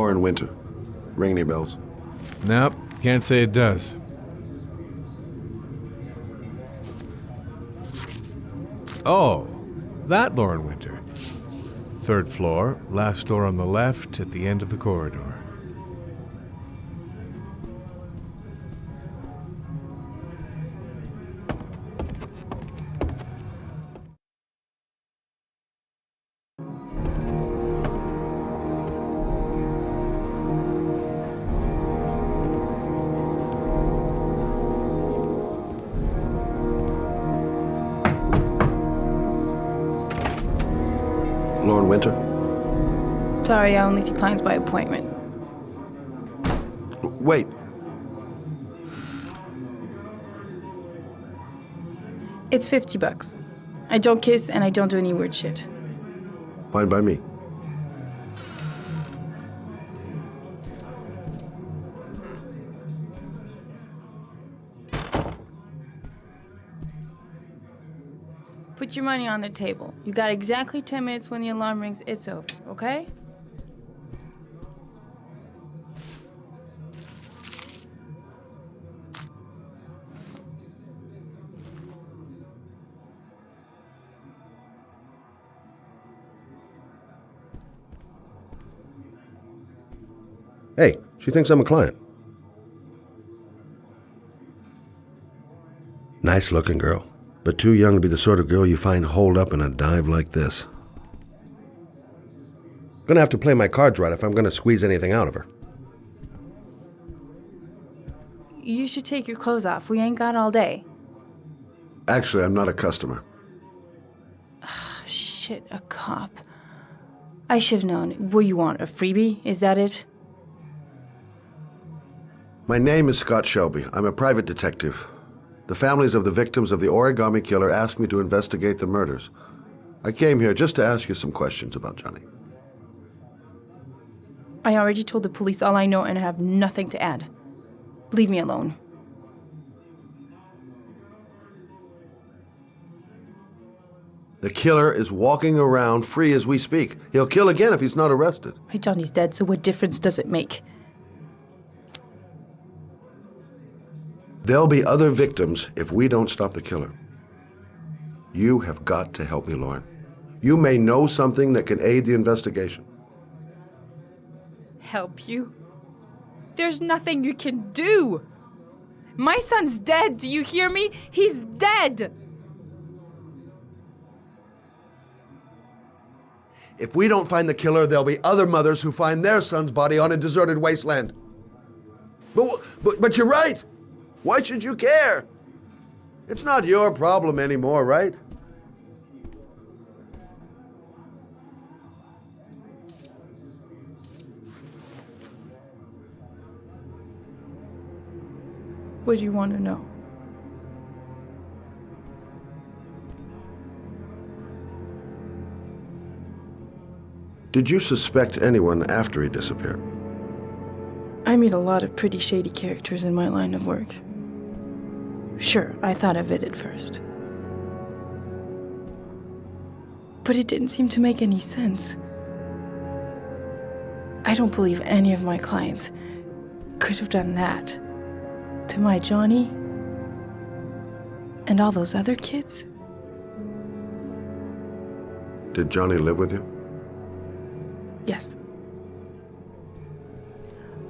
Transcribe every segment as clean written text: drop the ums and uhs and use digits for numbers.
Lauren Winter. Ring any bells? Nope, can't say it does. Oh, that Lauren Winter. 3rd floor, last door on the left at the end of the corridor. Lauren Winter? Sorry, I only see clients by appointment. Wait. It's $50. I don't kiss and I don't do any weird shit. Fine by me. Put your money on the table. You got exactly 10 minutes. When the alarm rings, it's over, okay? Hey, she thinks I'm a client. Nice looking girl, but too young to be the sort of girl you find holed up in a dive like this. Gonna have to play my cards right if I'm gonna squeeze anything out of her. You should take your clothes off. We ain't got all day. Actually, I'm not a customer. Shit, a cop. I should've known. What do you want, a freebie? Is that it? My name is Scott Shelby. I'm a private detective. The families of the victims of the origami killer asked me to investigate the murders. I came here just to ask you some questions about Johnny. I already told the police all I know and I have nothing to add. Leave me alone. The killer is walking around free as we speak. He'll kill again if he's not arrested. My Johnny's dead, so what difference does it make? There'll be other victims if we don't stop the killer. You have got to help me, Lauren. You may know something that can aid the investigation. Help you? There's nothing you can do! My son's dead, do you hear me? He's dead! If we don't find the killer, there'll be other mothers who find their son's body on a deserted wasteland. But you're right. Why should you care? It's not your problem anymore, right? What do you want to know? Did you suspect anyone after he disappeared? I meet a lot of pretty shady characters in my line of work. Sure, I thought of it at first. But it didn't seem to make any sense. I don't believe any of my clients could have done that to my Johnny and all those other kids. Did Johnny live with you? Yes.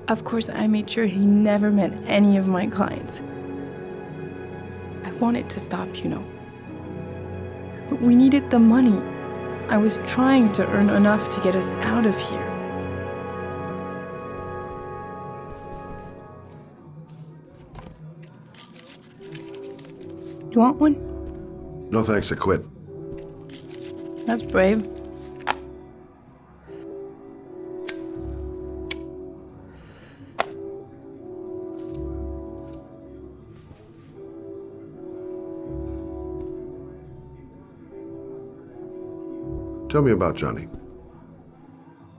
Of course, I made sure he never met any of my clients. I wanted to stop, you know. But we needed the money. I was trying to earn enough to get us out of here. You want one? No thanks, I quit. That's brave. Tell me about Johnny.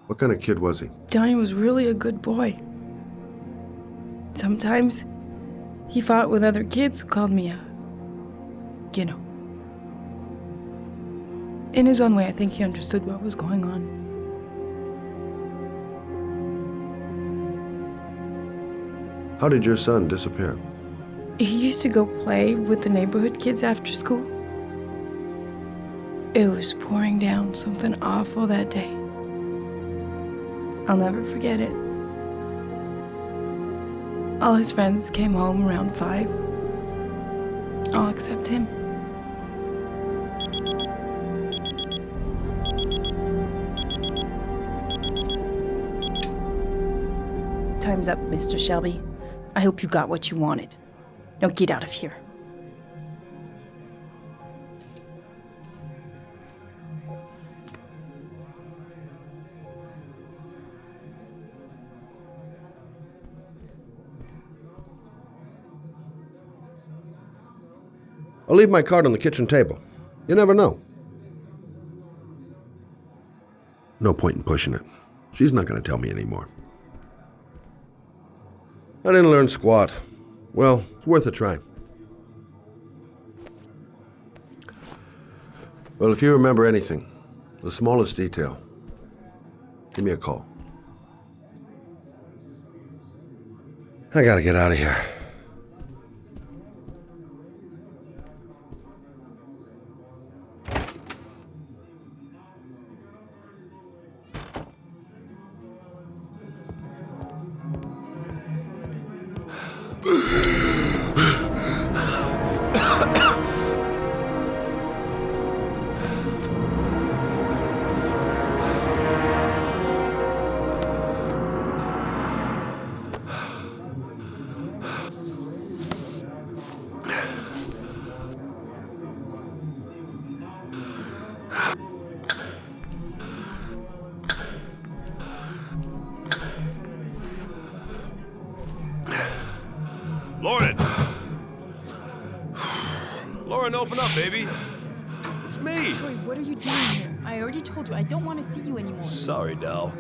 What kind of kid was he? Johnny was really a good boy. Sometimes he fought with other kids who called me you know. In his own way, I think he understood what was going on. How did your son disappear? He used to go play with the neighborhood kids after school. It was pouring down something awful that day. I'll never forget it. All his friends came home around 5. All except him. Time's up, Mr. Shelby. I hope you got what you wanted. Now get out of here. I'll leave my card on the kitchen table. You never know. No point in pushing it. She's not going to tell me anymore. I didn't learn squat. Well, it's worth a try. Well, if you remember anything, the smallest detail, give me a call. I gotta get out of here. Lauren! Lauren, open up, baby. It's me. Troy, what are you doing here? I already told you I don't want to see you anymore. Sorry, Dal,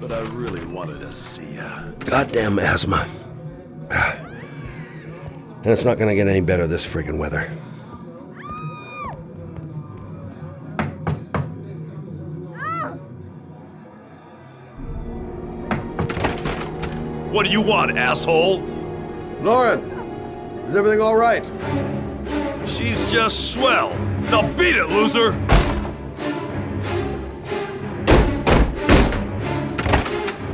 but I really wanted to see ya. Goddamn asthma. And it's not gonna get any better this friggin' weather. What do you want, asshole? Lauren, is everything all right? She's just swell. Now beat it, loser!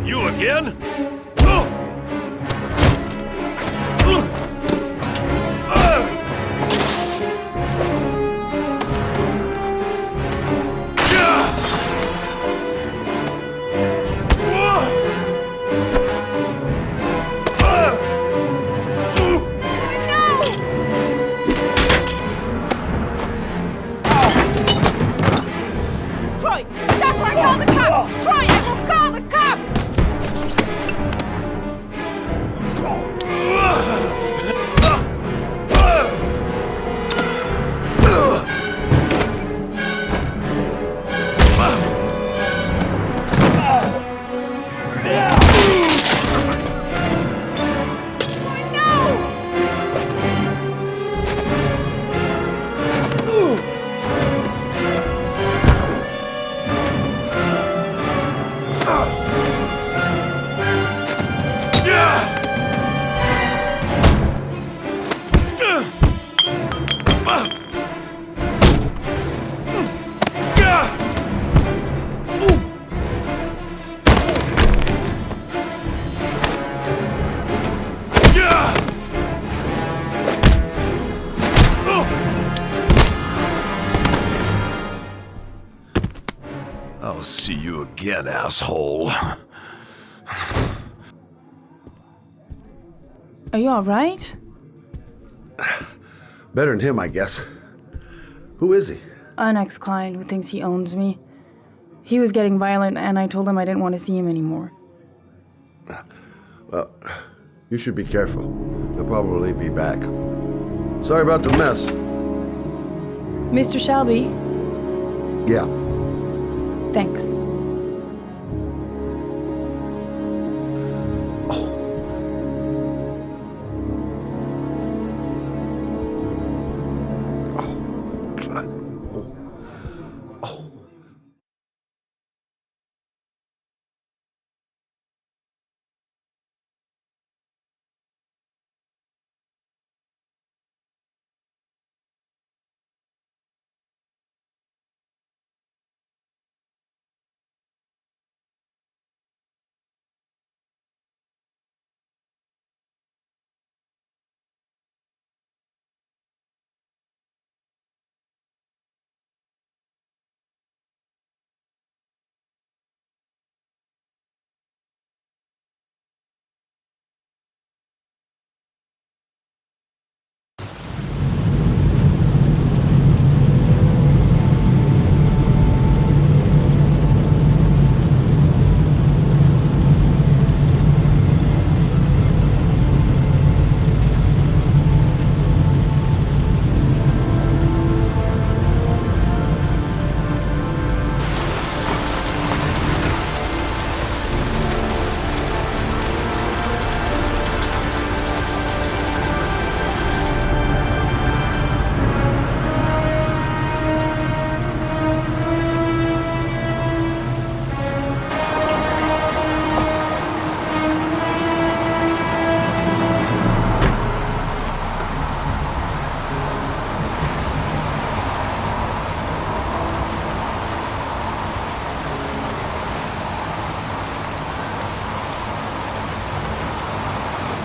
You again? Troy, stop or I call the cops! Troy, I will call the cops! I'll see you again, asshole. Are you alright? Better than him, I guess. Who is he? An ex-client who thinks he owns me. He was getting violent and I told him I didn't want to see him anymore. Well, you should be careful. He'll probably be back. Sorry about the mess. Mr. Shelby, Yeah. thanks.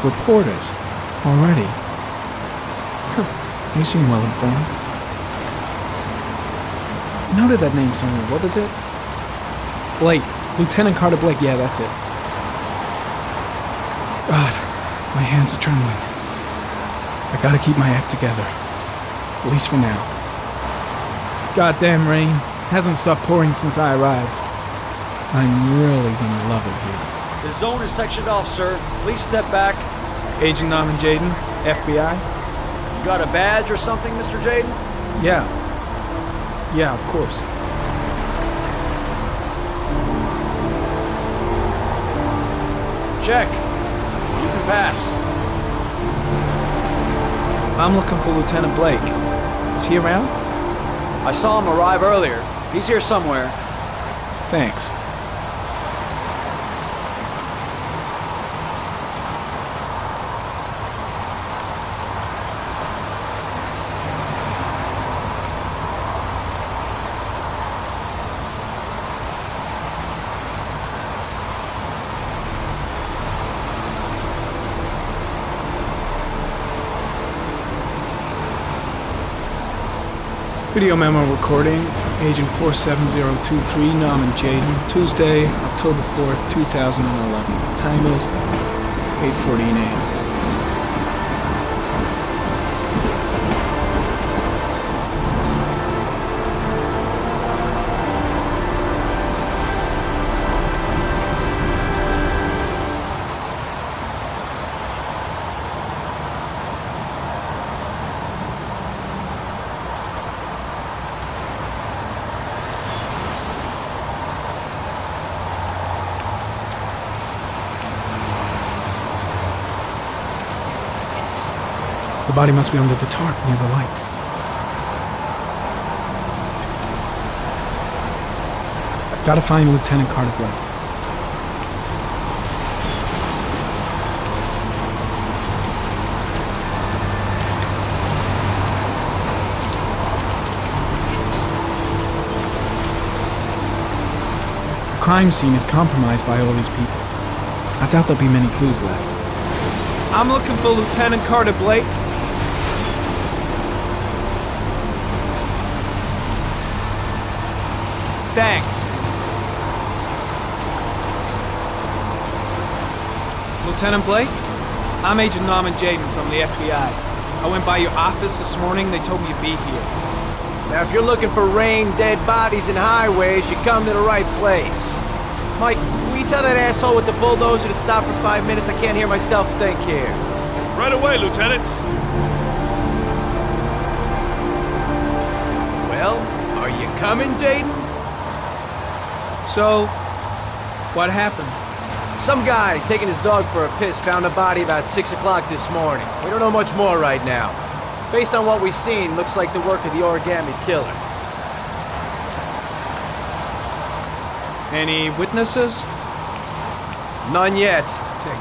Reporters. Already. You seem well informed. Noted that name somewhere. What is it? Blake. Lieutenant Carter Blake. Yeah, that's it. God, my hands are trembling. I gotta keep my act together. At least for now. Goddamn rain. Hasn't stopped pouring since I arrived. I'm really gonna love it here. The zone is sectioned off, sir. Please step back. Agent Norman Jaden, FBI? You got a badge or something, Mr. Jaden? Yeah. Yeah, of course. Check. You can pass. I'm looking for Lieutenant Blake. Is he around? I saw him arrive earlier. He's here somewhere. Thanks. Video memo recording, Agent 47023, Norman Jaden, Tuesday, October 4th, 2011. Time is 8:14 a.m. The body must be under the tarp near the lights. Gotta find Lieutenant Carter Blake. The crime scene is compromised by all these people. I doubt there'll be many clues left. I'm looking for Lieutenant Carter Blake. Thanks. Lieutenant Blake? I'm Agent Norman Jaden from the FBI. I went by your office this morning. They told me you'd be here. Now, if you're looking for rain, dead bodies, and highways, you come to the right place. Mike, will you tell that asshole with the bulldozer to stop for 5 minutes? I can't hear myself think here. Right away, Lieutenant. Well, are you coming, Jaden? So, what happened? Some guy taking his dog for a piss found a body about 6 o'clock this morning. We don't know much more right now. Based on what we've seen, looks like the work of the origami killer. Any witnesses? None yet.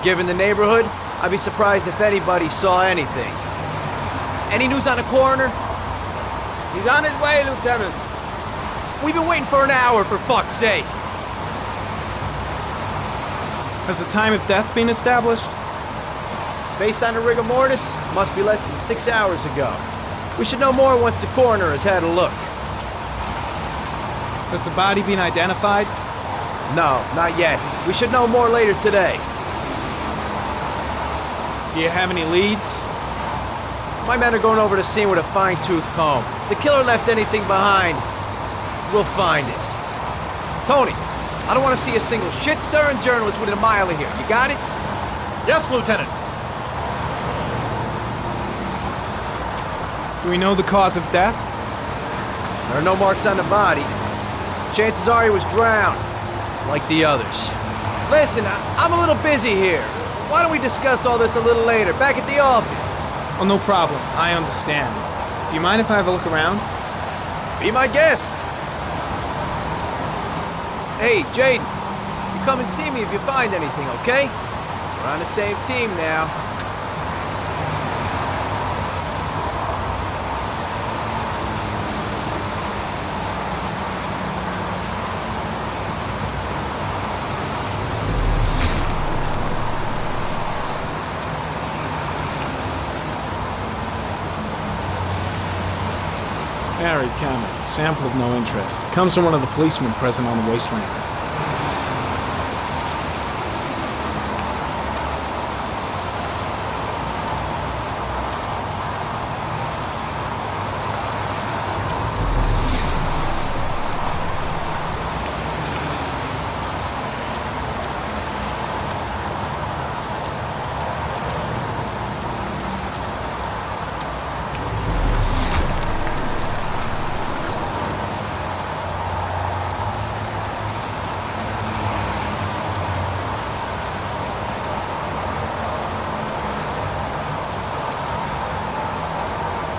Given the neighborhood, I'd be surprised if anybody saw anything. Any news on the coroner? He's on his way, Lieutenant. We've been waiting for an hour, for fuck's sake. Has the time of death been established? Based on the rigor mortis, must be less than 6 hours ago. We should know more once the coroner has had a look. Has the body been identified? No, not yet. We should know more later today. Do you have any leads? My men are going over the scene with a fine-tooth comb. If the killer left anything behind, we'll find it. Tony, I don't want to see a single shit-stirring journalist within a mile of here. You got it? Yes, Lieutenant. Do we know the cause of death? There are no marks on the body. Chances are he was drowned, like the others. Listen, I'm a little busy here. Why don't we discuss all this a little later, back at the office? Oh, no problem. I understand. Do you mind if I have a look around? Be my guest. Hey, Jaden, you come and see me if you find anything, okay? We're on the same team now. Very common. Sample of no interest. Comes from one of the policemen present on the wasteland.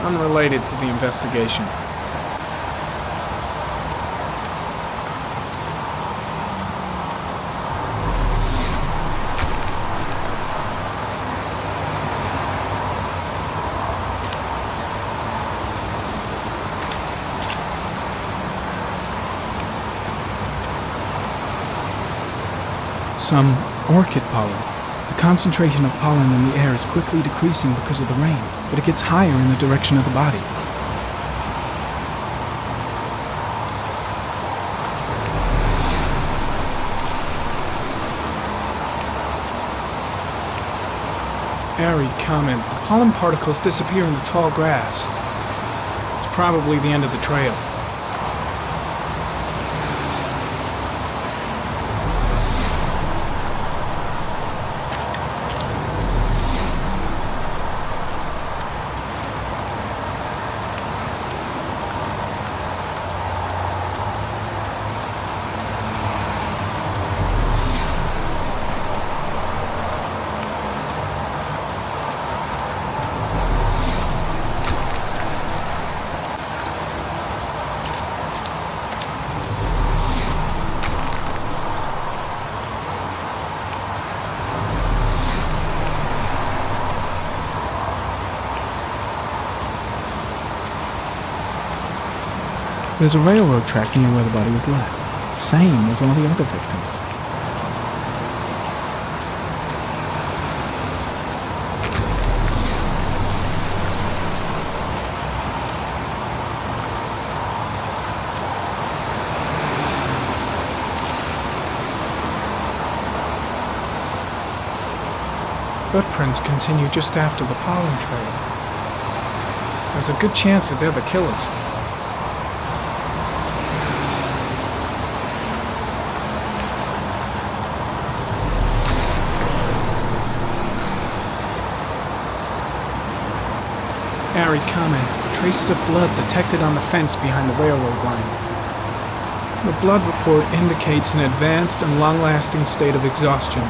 Unrelated to the investigation. Some orchid pollen. The concentration of pollen in the air is quickly decreasing because of the rain, but it gets higher in the direction of the body. Airy comment. The pollen particles disappear in the tall grass. It's probably the end of the trail. There's a railroad track near where the body was left. Same as all the other victims. Footprints continue just after the pollen trail. There's a good chance that they're the killers. Airy comment. Traces of blood detected on the fence behind the railroad line. The blood report indicates an advanced and long-lasting state of exhaustion.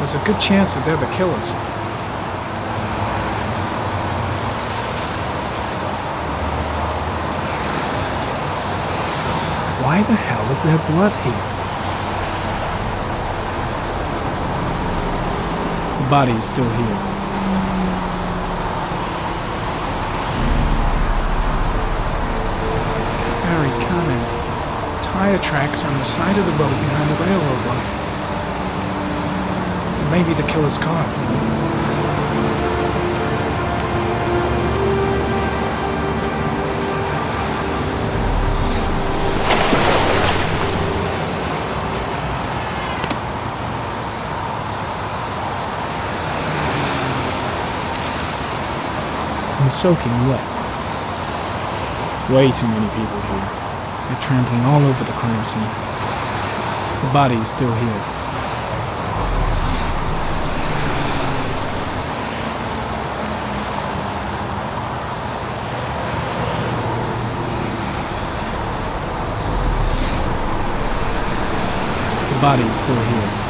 There's a good chance that they're the killers. Why the hell is there blood here? The body is still here. Very common. Tire tracks on the side of the road behind the railroad line. Maybe the killer's car. was soaking wet. Way too many people here. They're trampling all over the crime scene. The body is still here. The body is still here.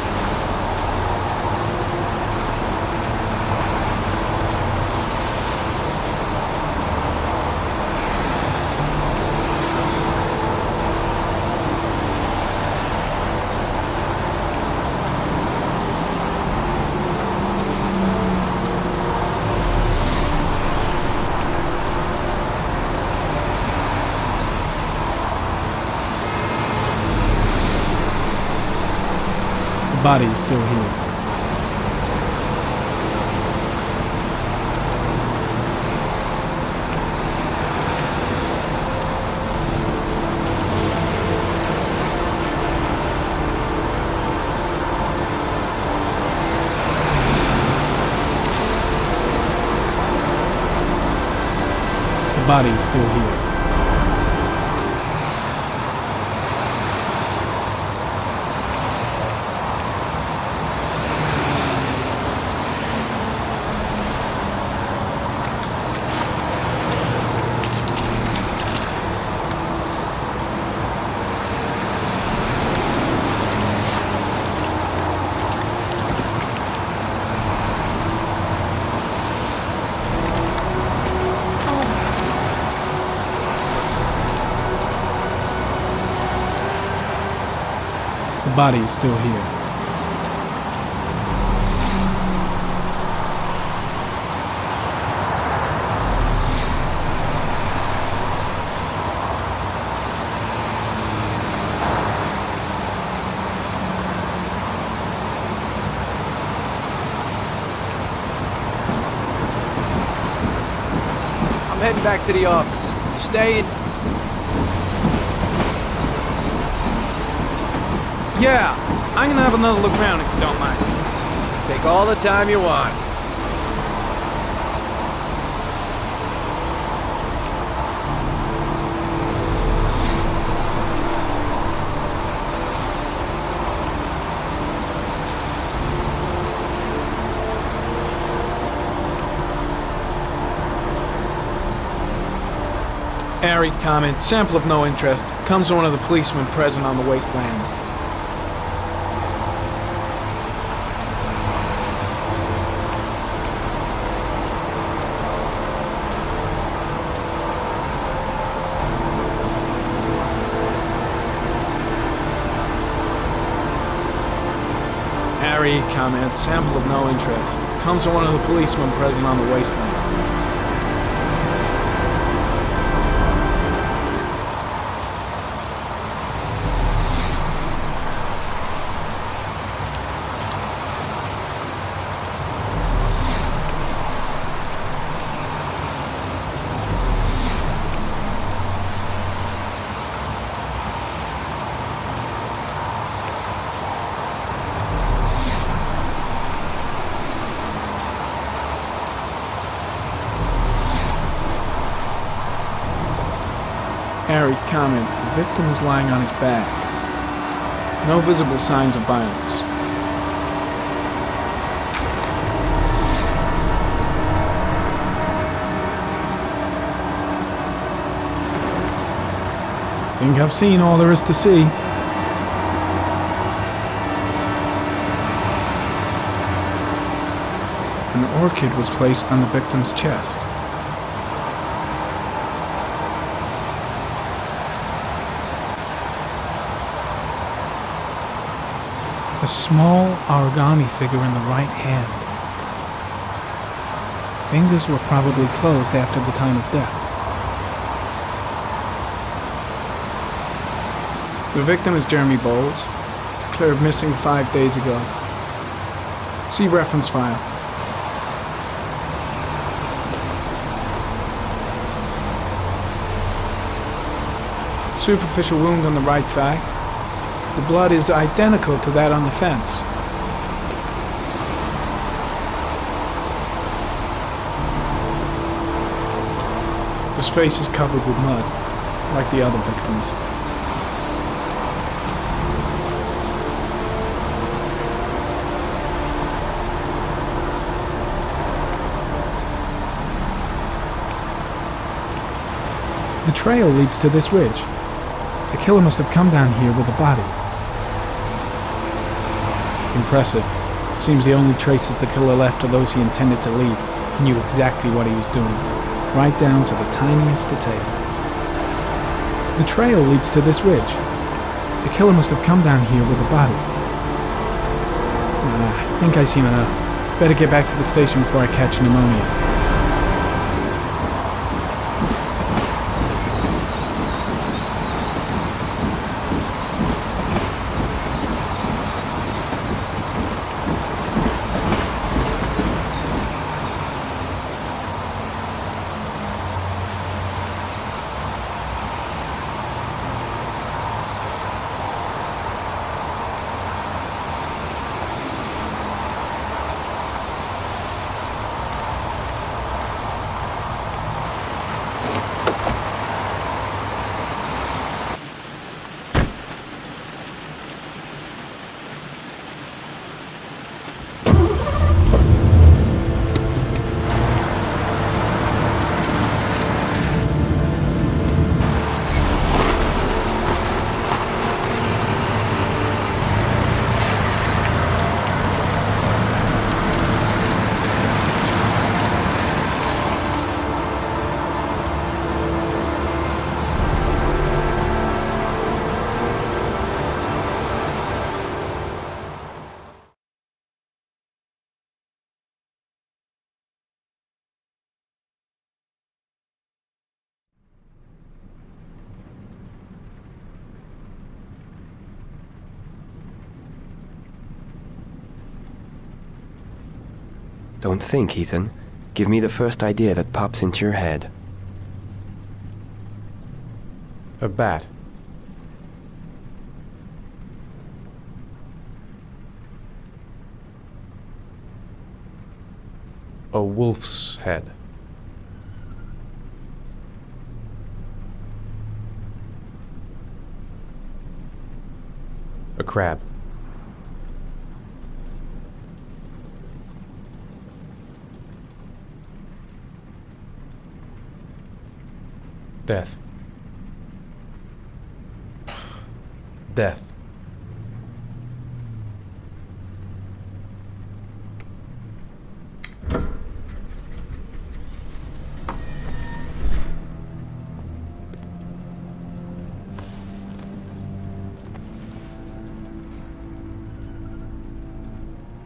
The body is still here. The body is still here. The body is still here. I'm heading back to the office. You staying? Yeah, I'm gonna have another look around if you don't mind. Take all the time you want. Airy comment, sample of no interest, comes from one of the policemen present on the wasteland. Airy comment, sample of no interest, comes from one of the policemen present on the wasteland. Harry comment, the victim is lying on his back. No visible signs of violence. Think I've seen all there is to see. An orchid was placed on the victim's chest. A small origami figure in the right hand. Fingers were probably closed after the time of death. The victim is Jeremy Bowles, declared missing 5 days ago. See reference file. Superficial wound on the right thigh. The blood is identical to that on the fence. His face is covered with mud, like the other victims. The trail leads to this ridge. The killer must have come down here with the body. Impressive. Seems the only traces the killer left are those he intended to leave. He knew exactly what he was doing, right down to the tiniest detail. The trail leads to this ridge. The killer must have come down here with the body. I think I've seen enough. Better get back to the station before I catch pneumonia. Don't think, Ethan. Give me the first idea that pops into your head. A bat. A wolf's head. A crab. Death. Death.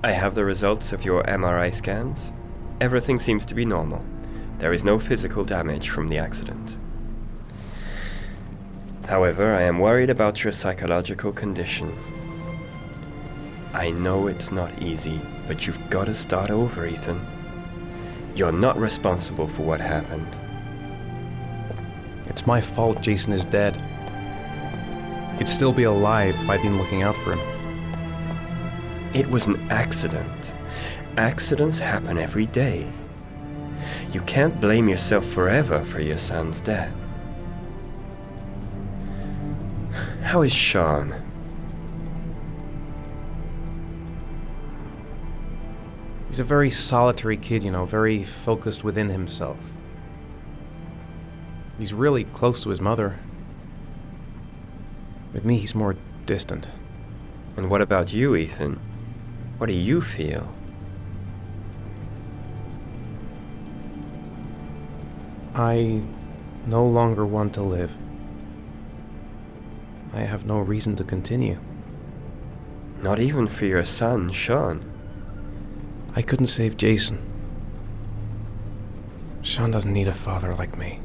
I have the results of your MRI scans. Everything seems to be normal. There is no physical damage from the accident. However, I am worried about your psychological condition. I know it's not easy, but you've got to start over, Ethan. You're not responsible for what happened. It's my fault Jason is dead. He'd still be alive if I'd been looking out for him. It was an accident. Accidents happen every day. You can't blame yourself forever for your son's death. How is Sean? He's a very solitary kid, very focused within himself. He's really close to his mother. With me, he's more distant. And what about you, Ethan? What do you feel? I no longer want to live. I have no reason to continue. Not even for your son, Sean. I couldn't save Jason. Sean doesn't need a father like me.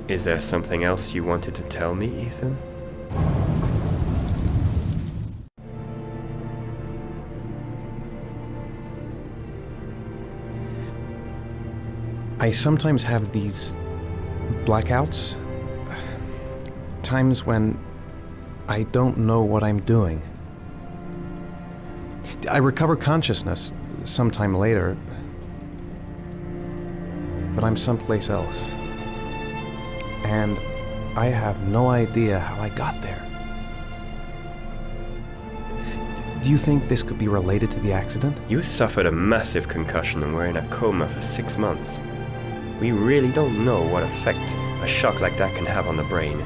Is there something else you wanted to tell me, Ethan? I sometimes have these blackouts. Times when I don't know what I'm doing. I recover consciousness sometime later. I'm someplace else. And I have no idea how I got there. Do you think this could be related to the accident? You suffered a massive concussion and were in a coma for 6 months. We really don't know what effect a shock like that can have on the brain.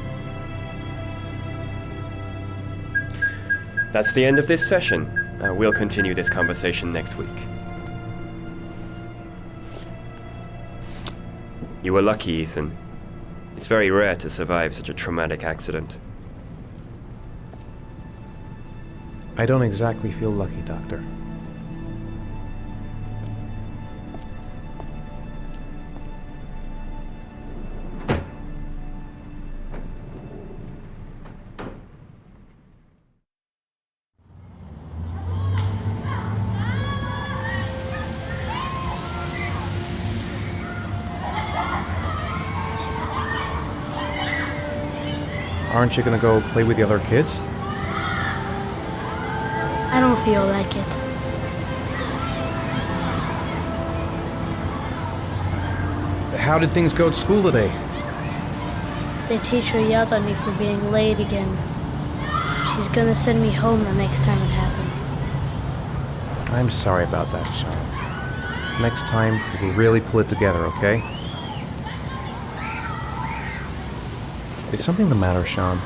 That's the end of this session. We'll continue this conversation next week. You were lucky, Ethan. It's very rare to survive such a traumatic accident. I don't exactly feel lucky, Doctor. Aren't you gonna go play with the other kids? I don't feel like it. How did things go at school today? The teacher yelled at me for being late again. She's gonna send me home the next time it happens. I'm sorry about that, Sean. Next time, we'll really pull it together, okay? Is something the matter, Sean?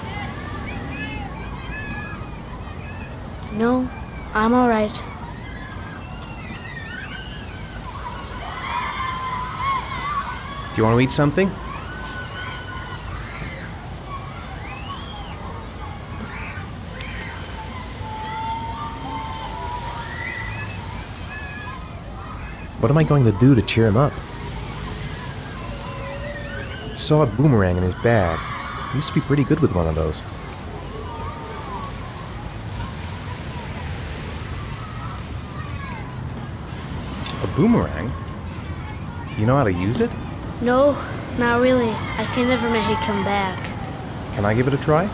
No, I'm alright. Do you want to eat something? What am I going to do to cheer him up? Saw a boomerang in his bag. He used to be pretty good with one of those. A boomerang? You know how to use it? No, not really. I can never make it come back. Can I give it a try?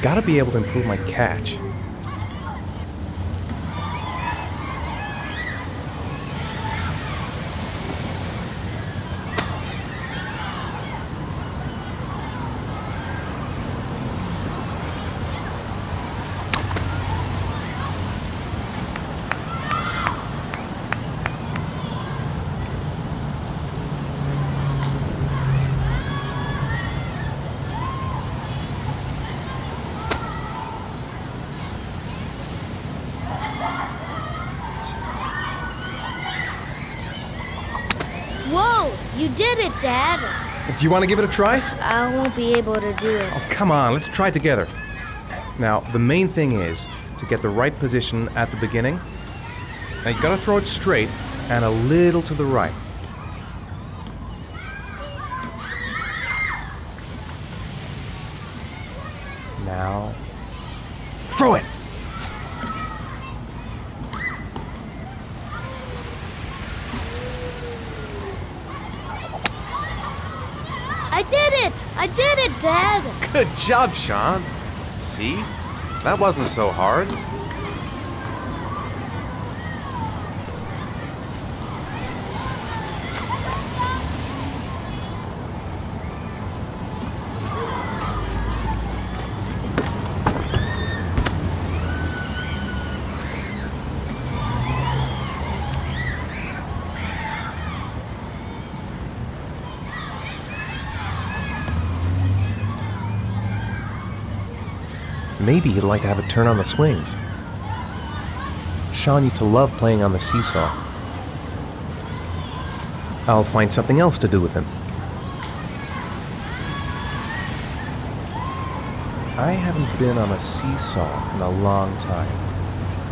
Gotta be able to improve my catch. Whoa! You did it, Dad! Do you want to give it a try? I won't be able to do it. Oh, come on, let's try it together. Now, the main thing is to get the right position at the beginning. Now, you gotta throw it straight and a little to the right. Now, throw it! I did it! I did it, Dad! Good job, Sean. See? That wasn't so hard. Maybe you'd like to have a turn on the swings. Sean used to love playing on the seesaw. I'll find something else to do with him. I haven't been on a seesaw in a long time.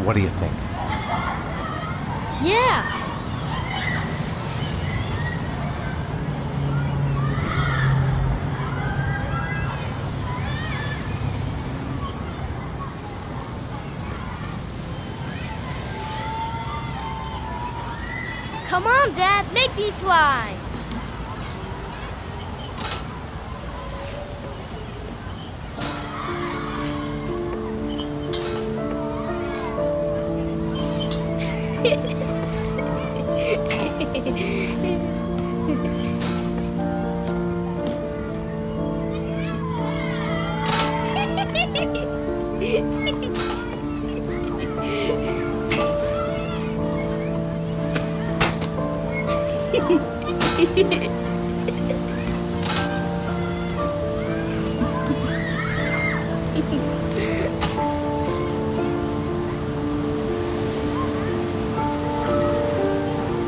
What do you think? Yeah! Come on, Dad, make me fly.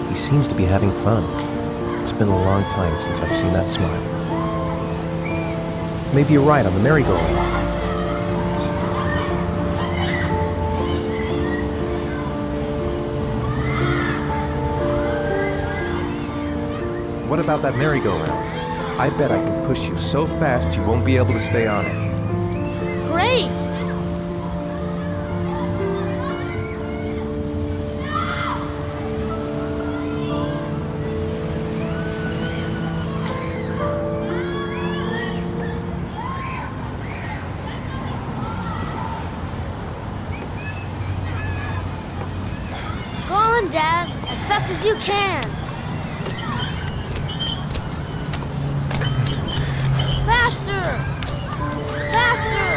He seems to be having fun. It's been a long time since I've seen that smile. Maybe you're right on the merry-go-round. What about that merry-go-round? I bet I can push you so fast you won't be able to stay on it. Great! Go on, Dad, as fast as you can. Faster! Faster!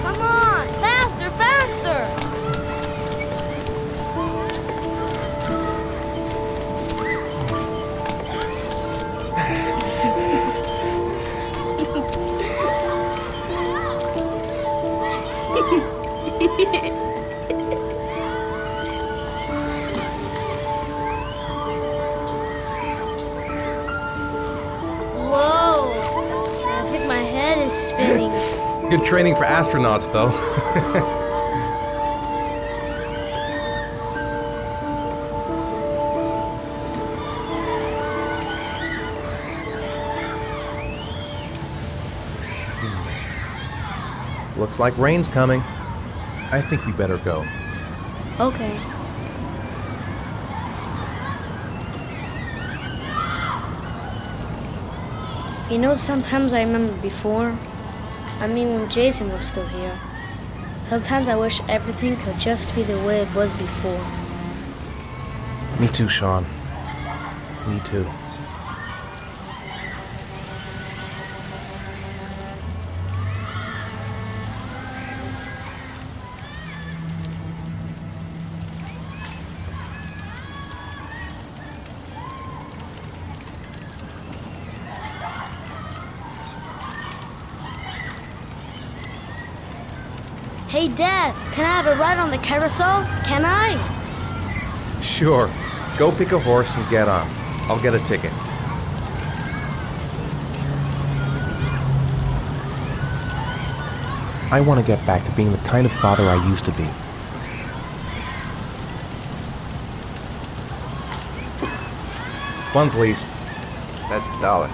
Come on! Faster, faster! Whoa! I think my head is spinning. Good training for astronauts, though. Looks like rain's coming. I think we better go. Okay. You know, sometimes I remember before. I mean, when Jason was still here. Sometimes I wish everything could just be the way it was before. Me too, Sean. Me too. Hey, Dad, can I have a ride on the carousel? Can I? Sure. Go pick a horse and get on. I'll get a ticket. I want to get back to being the kind of father I used to be. One, please. That's $1.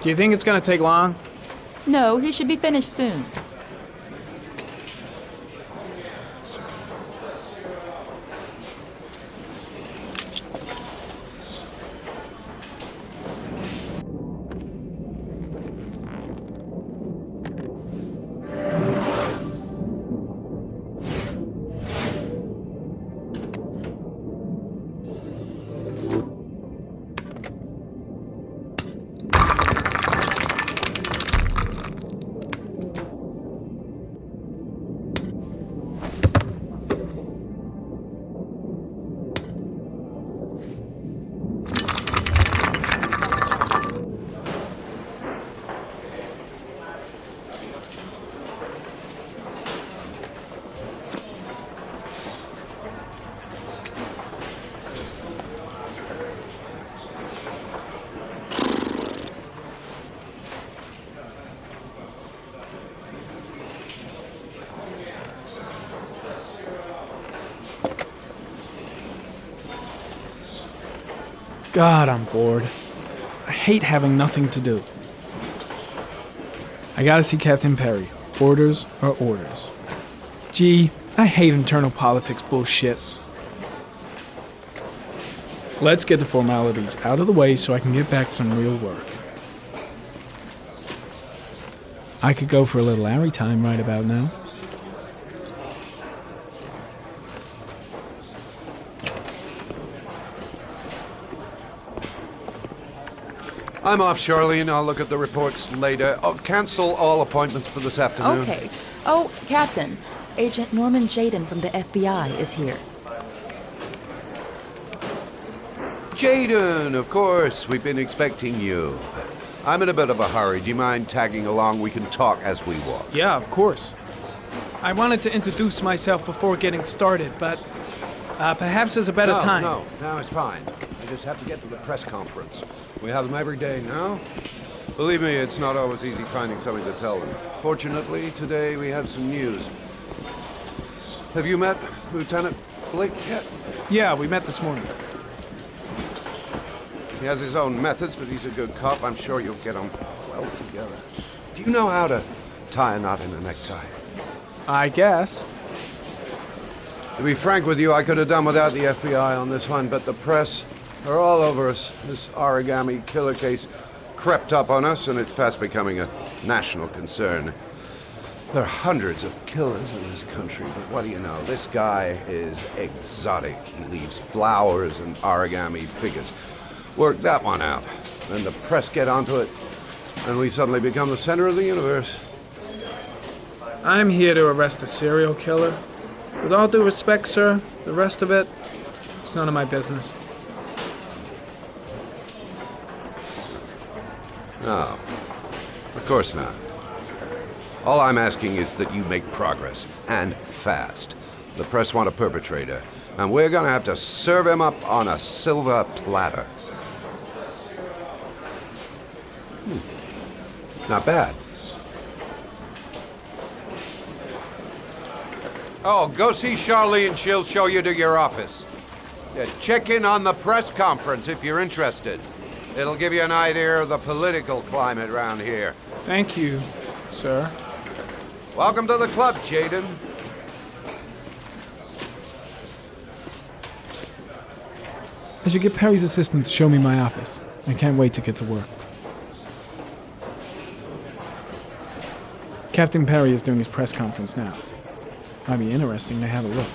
Do you think it's gonna take long? No, he should be finished soon. God, I'm bored. I hate having nothing to do. I gotta see Captain Perry. Orders are orders. Gee, I hate internal politics bullshit. Let's get the formalities out of the way so I can get back to some real work. I could go for a little Larry time right about now. I'm off, Charlene. I'll look at the reports later. Oh, cancel all appointments for this afternoon. Okay. Oh, Captain. Agent Norman Jaden from the FBI is here. Jaden, of course. We've been expecting you. I'm in a bit of a hurry. Do you mind tagging along? We can talk as we walk. Yeah, of course. I wanted to introduce myself before getting started, but perhaps there's a better time. No, it's fine. I just have to get to the press conference. We have them every day now. Believe me, it's not always easy finding something to tell them. Fortunately, today we have some news. Have you met Lieutenant Blake yet? Yeah, we met this morning. He has his own methods, but he's a good cop. I'm sure you'll get on well together. Do you know how to tie a knot in a necktie? I guess. To be frank with you, I could have done without the FBI on this one, but the press are all over us. This origami killer case crept up on us, and it's fast becoming a national concern. There are hundreds of killers in this country, but what do you know? This guy is exotic. He leaves flowers and origami figures. Work that one out. Then the press get onto it, and we suddenly become the center of the universe. I'm here to arrest a serial killer. With all due respect, sir, the rest of it, it's none of my business. No, of course not. All I'm asking is that you make progress, and fast. The press want a perpetrator, and we're gonna have to serve him up on a silver platter. Not bad. Oh, go see Charlene. She'll show you to your office. Yeah, check in on the press conference if you're interested. It'll give you an idea of the political climate around here. Thank you, sir. Welcome to the club, Jaden. I should get Perry's assistant to show me my office. I can't wait to get to work. Captain Perry is doing his press conference now. Might be interesting to have a look.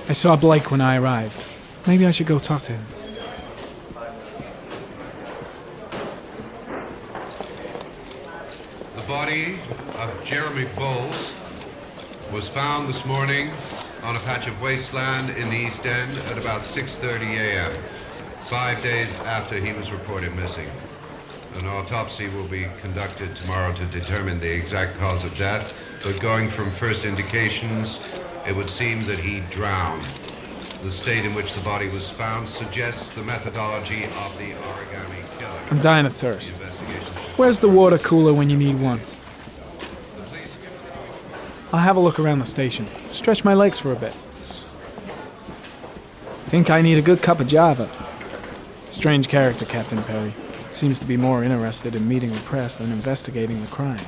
I saw Blake when I arrived. Maybe I should go talk to him. The body of Jeremy Bowles was found this morning on a patch of wasteland in the East End at about 6:30 a.m., 5 days after he was reported missing. An autopsy will be conducted tomorrow to determine the exact cause of death, but going from first indications, it would seem that he drowned. The state in which the body was found suggests the methodology of the origami killer. I'm dying of thirst. Where's the water cooler when you need one? I'll have a look around the station. Stretch my legs for a bit. Think I need a good cup of Java. Strange character, Captain Perry. Seems to be more interested in meeting the press than investigating the crime.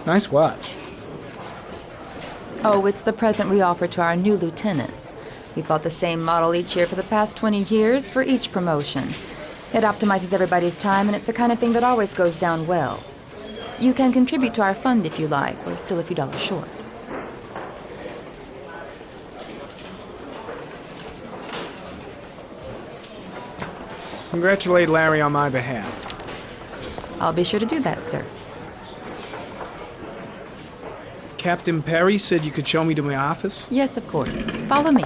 Nice watch. Oh, it's the present we offer to our new lieutenants. We bought the same model each year for the past 20 years for each promotion. It optimizes everybody's time, and it's the kind of thing that always goes down well. You can contribute to our fund if you like. We're still a few dollars short. Congratulate Larry on my behalf. I'll be sure to do that, sir. Captain Perry said you could show me to my office? Yes, of course. Follow me.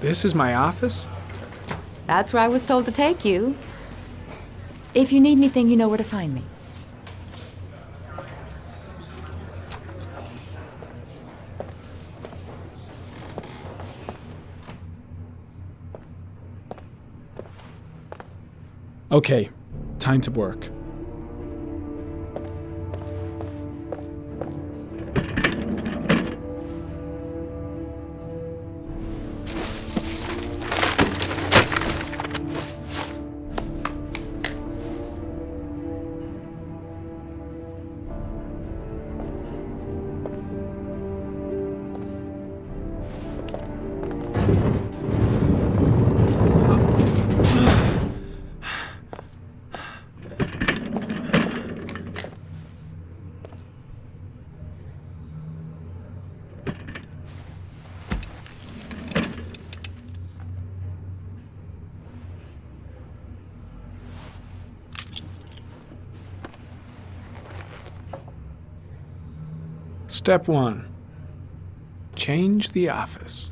This is my office? That's where I was told to take you. If you need anything, you know where to find me. Okay, time to work. Step 1. Change the office.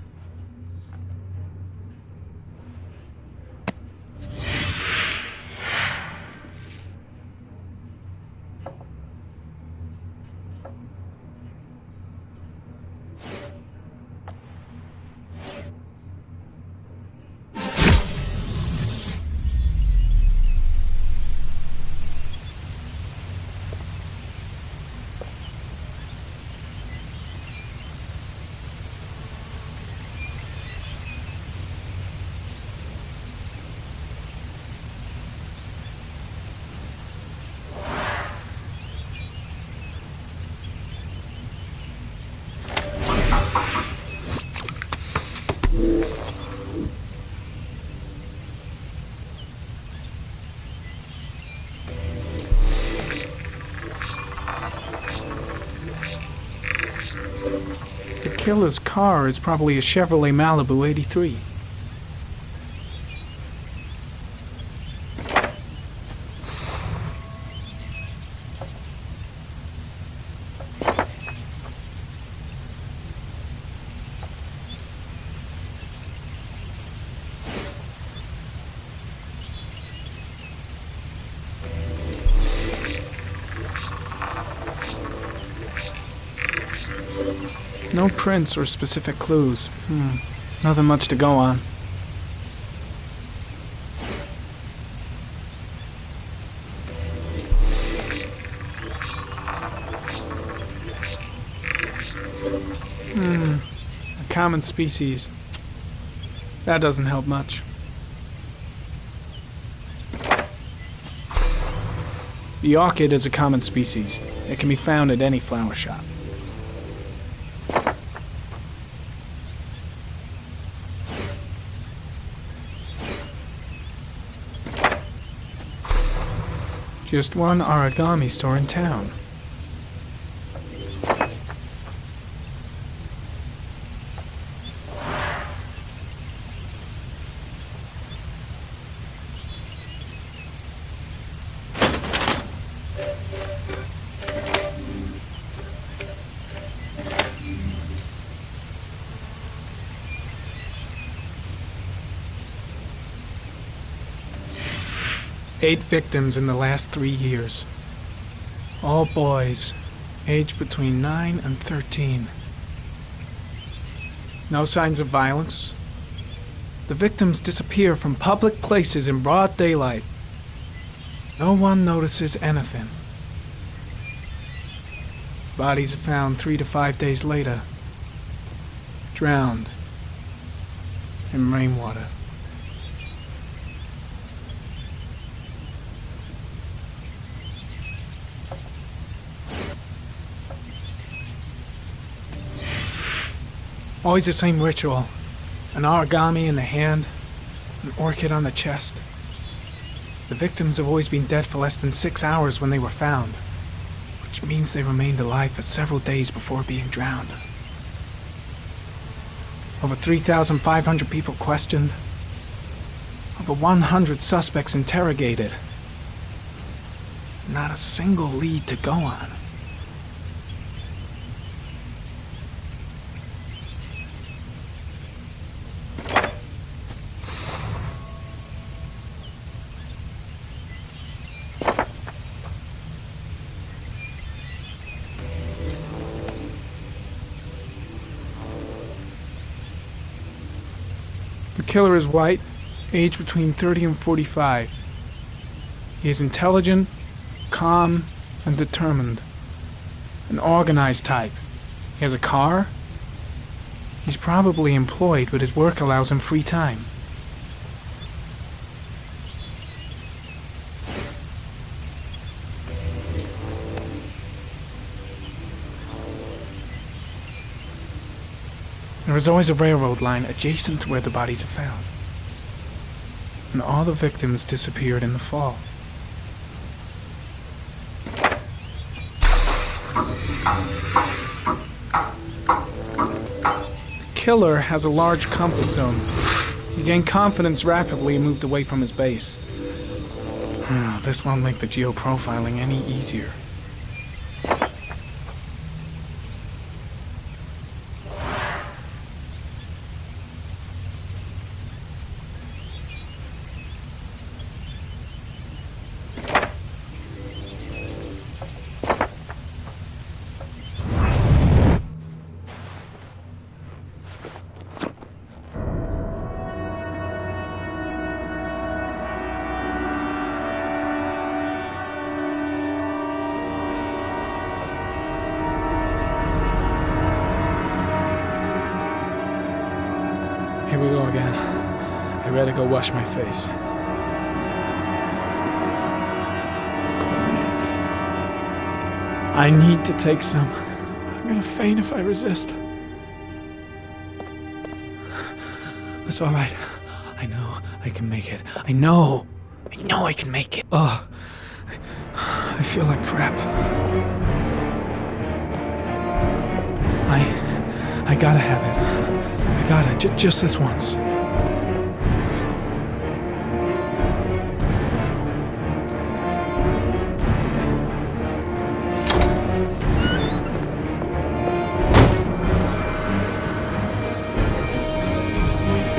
The killer's car is probably a Chevrolet Malibu 83. No prints or specific clues. Nothing much to go on. A common species. That doesn't help much. The orchid is a common species. It can be found at any flower shop. Just one origami store in town. Eight victims in the last 3 years. All boys, aged between 9 and 13. No signs of violence. The victims disappear from public places in broad daylight. No one notices anything. Bodies are found 3 to 5 days later, drowned in rainwater. Always the same ritual. An origami in the hand, an orchid on the chest. The victims have always been dead for less than 6 hours when they were found, which means they remained alive for several days before being drowned. Over 3,500 people questioned. Over 100 suspects interrogated. Not a single lead to go on. The killer is white, aged between 30 and 45. He is intelligent, calm, and determined. An organized type. He has a car. He's probably employed, but his work allows him free time. There is always a railroad line adjacent to where the bodies are found. And all the victims disappeared in the fall. The killer has a large comfort zone. He gained confidence rapidly and moved away from his base. This won't make the geoprofiling any easier. Here we go again. I better go wash my face. I need to take some. I'm gonna faint if I resist. It's all right. I know I can make it. I know I can make it. Oh, I feel like crap. I gotta have it. I gotta, just this once.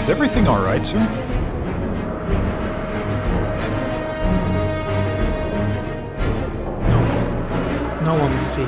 Is everything all right, sir? No one will see.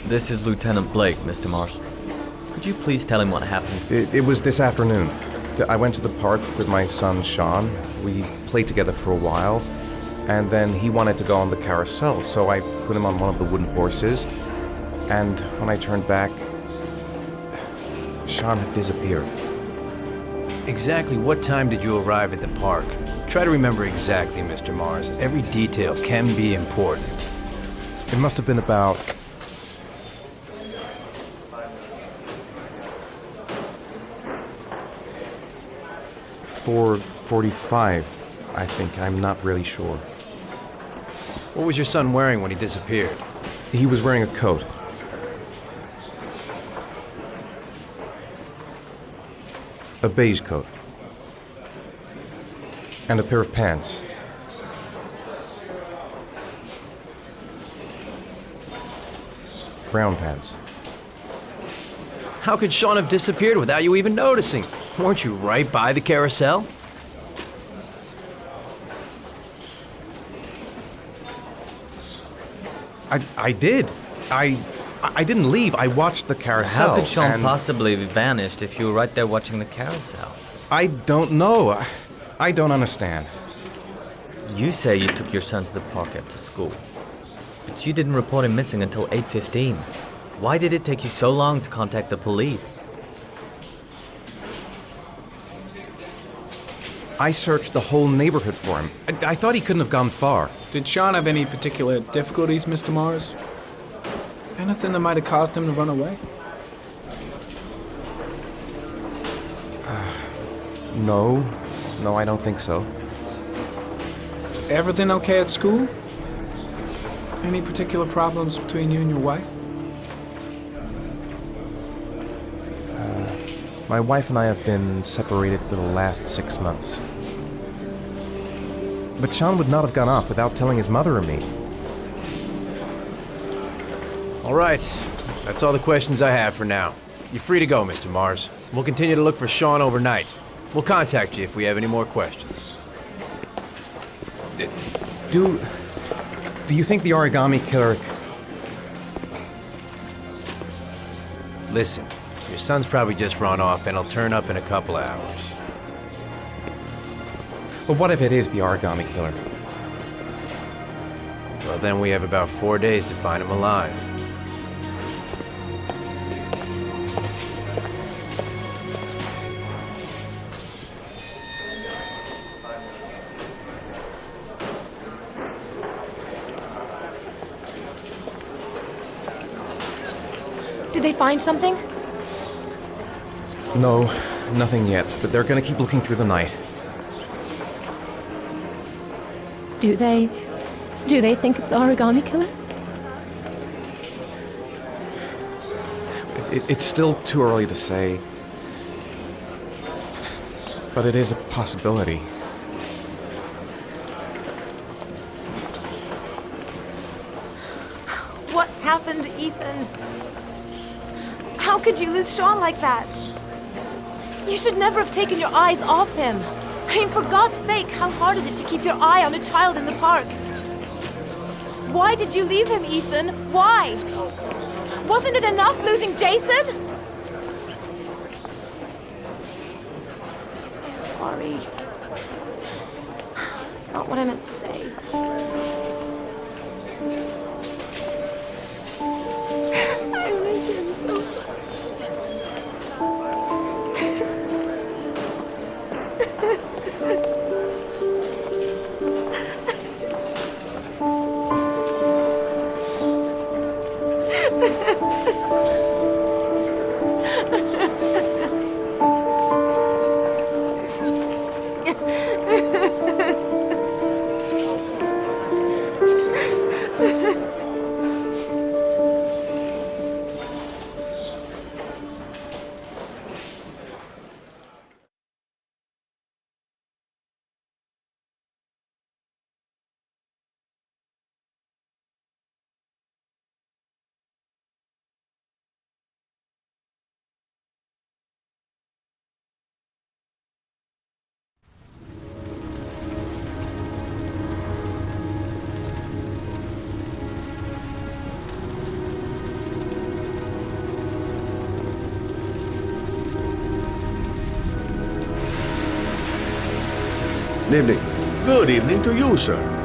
This is Lieutenant Blake, Mr. Marshall. Could you please tell him what happened? It was this afternoon. I went to the park with my son Sean. We played together for a while, and then he wanted to go on the carousel, so I put him on one of the wooden horses. And when I turned back, Sean had disappeared. Exactly what time did you arrive at the park? Try to remember exactly, Mr. Mars. Every detail can be important. It must have been about 4:45, I think. I'm not really sure. What was your son wearing when he disappeared? He was wearing a coat. A beige coat. And a pair of pants. Brown pants. How could Sean have disappeared without you even noticing? Weren't you right by the carousel? I did. I didn't leave. I watched the carousel. How could Sean possibly have vanished if you were right there watching the carousel? I don't know. I don't understand. You say you took your son to the park after school, but you didn't report him missing until 8:15. Why did it take you so long to contact the police? I searched the whole neighborhood for him. I thought he couldn't have gone far. Did Sean have any particular difficulties, Mr. Mars? Anything that might have caused him to run away? No. No, I don't think so. Everything okay at school? Any particular problems between you and your wife? My wife and I have been separated for the last 6 months. But Sean would not have gone off without telling his mother or me. All right. That's all the questions I have for now. You're free to go, Mr. Mars. We'll continue to look for Sean overnight. We'll contact you if we have any more questions. Do you think the origami killer... Listen, your son's probably just run off and he'll turn up in a couple of hours. But what if it is the origami killer? Well, then we have about 4 days to find him alive. Did they find something? No, nothing yet, but they're gonna keep looking through the night. Do they think it's the origami killer? It's still too early to say. But it is a possibility. What happened, Ethan? How could you lose Sean like that? You should never have taken your eyes off him. I mean, for God's sake, how hard is it to keep your eye on a child in the park? Why did you leave him, Ethan? Why? Wasn't it enough losing Jason? I'm sorry. It's not what I meant to say. I miss him so much. Good evening. Good evening to you, sir.